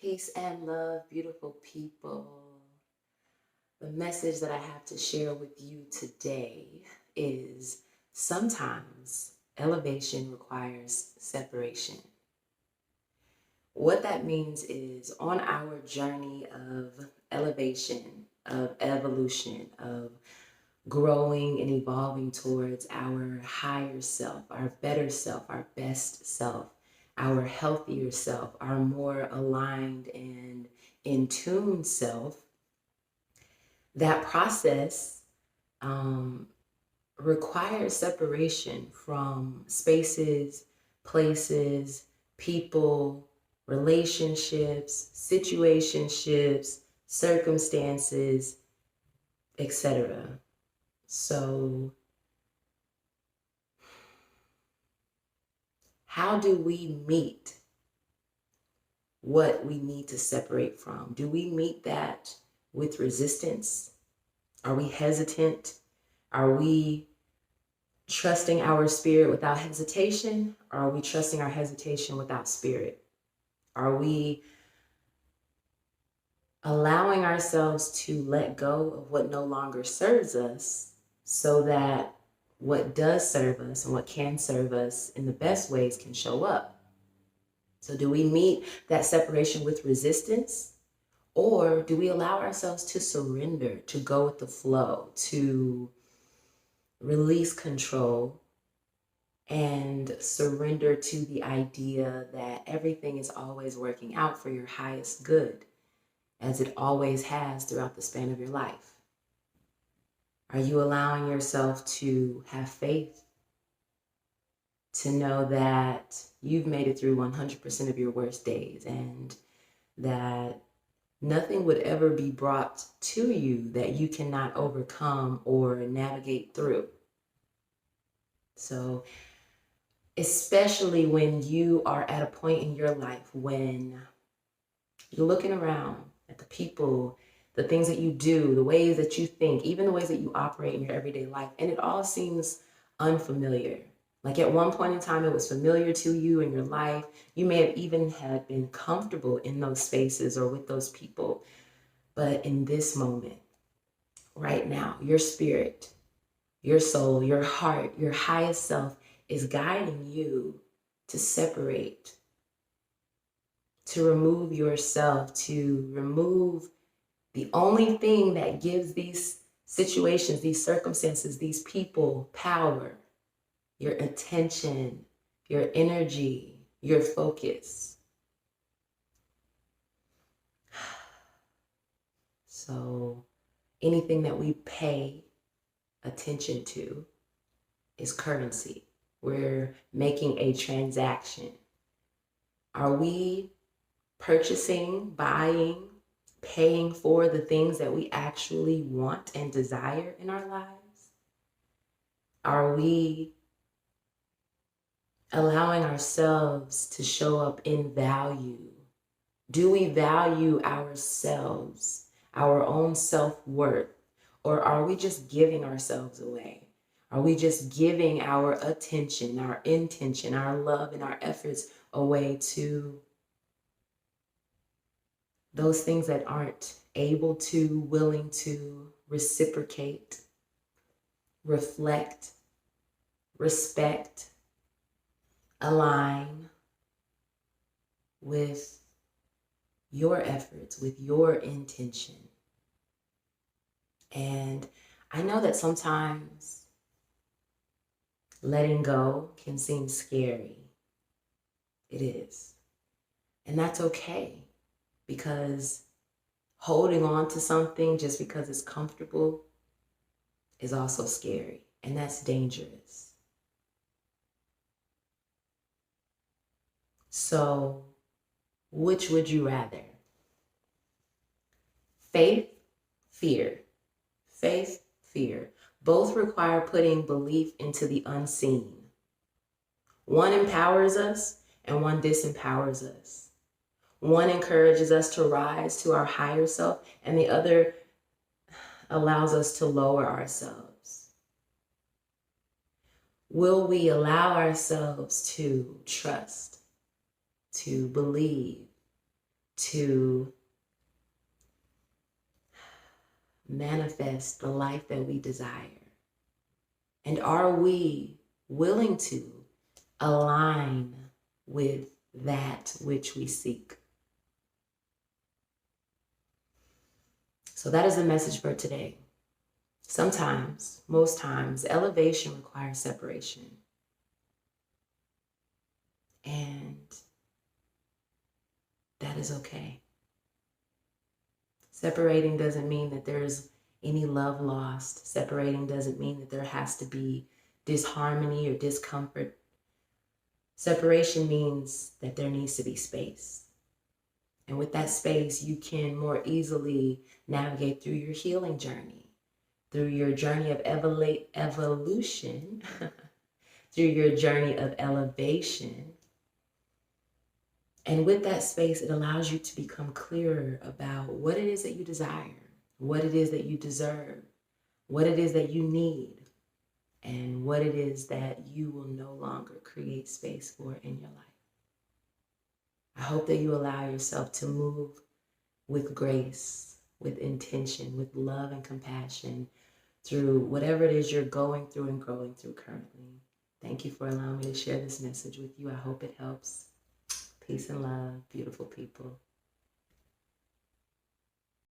Peace and love, beautiful people. The message that I have to share with you today is sometimes elevation requires separation. What that means is on our journey of elevation, of evolution, of growing and evolving towards our higher self, our better self, our best self, our healthier self, our more aligned and in tune self, that process requires separation from spaces, places, people, relationships, situationships, circumstances, etc. So, how do we meet what we need to separate from? Do we meet that with resistance? Are we hesitant? Are we trusting our spirit without hesitation? Or are we trusting our hesitation without spirit? Are we allowing ourselves to let go of what no longer serves us so that what does serve us and what can serve us in the best ways can show up? So do we meet that separation with resistance, or do we allow ourselves to surrender, to go with the flow, to release control and surrender to the idea that everything is always working out for your highest good, as it always has throughout the span of your life? Are you allowing yourself to have faith, to know that you've made it through 100% of your worst days and that nothing would ever be brought to you that you cannot overcome or navigate through? So, especially when you are at a point in your life when you're looking around at the people, the things that you do, the ways that you think, even the ways that you operate in your everyday life, and it all seems unfamiliar. Like at one point in time, it was familiar to you in your life. You may have even had been comfortable in those spaces or with those people. But in this moment, right now, your spirit, your soul, your heart, your highest self is guiding you to separate, to remove yourself, to remove the only thing that gives these situations, these circumstances, these people power: your attention, your energy, your focus. So anything that we pay attention to is currency. We're making a transaction. Are we purchasing, buying, paying for the things that we actually want and desire in our lives? Are we allowing ourselves to show up in value? Do we value ourselves, our own self-worth, or are we just giving ourselves away? Are we just giving our attention, our intention, our love, and our efforts away to those things that aren't able to, willing to reciprocate, reflect, respect, align with your efforts, with your intention? And I know that sometimes letting go can seem scary. It is. And that's okay, because holding on to something just because it's comfortable is also scary, and that's dangerous. So, which would you rather? Faith, fear. Faith, fear. Both require putting belief into the unseen. One empowers us and one disempowers us. One encourages us to rise to our higher self, and the other allows us to lower ourselves. Will we allow ourselves to trust, to believe, to manifest the life that we desire? And are we willing to align with that which we seek? So that is the message for today. Sometimes, most times, elevation requires separation. And that is okay. Separating doesn't mean that there's any love lost. Separating doesn't mean that there has to be disharmony or discomfort. Separation means that there needs to be space. And with that space, you can more easily navigate through your healing journey, through your journey of evolution, through your journey of elevation. And with that space, it allows you to become clearer about what it is that you desire, what it is that you deserve, what it is that you need, and what it is that you will no longer create space for in your life. I hope that you allow yourself to move with grace, with intention, with love and compassion through whatever it is you're going through and growing through currently. Thank you for allowing me to share this message with you. I hope it helps. Peace and love, beautiful people.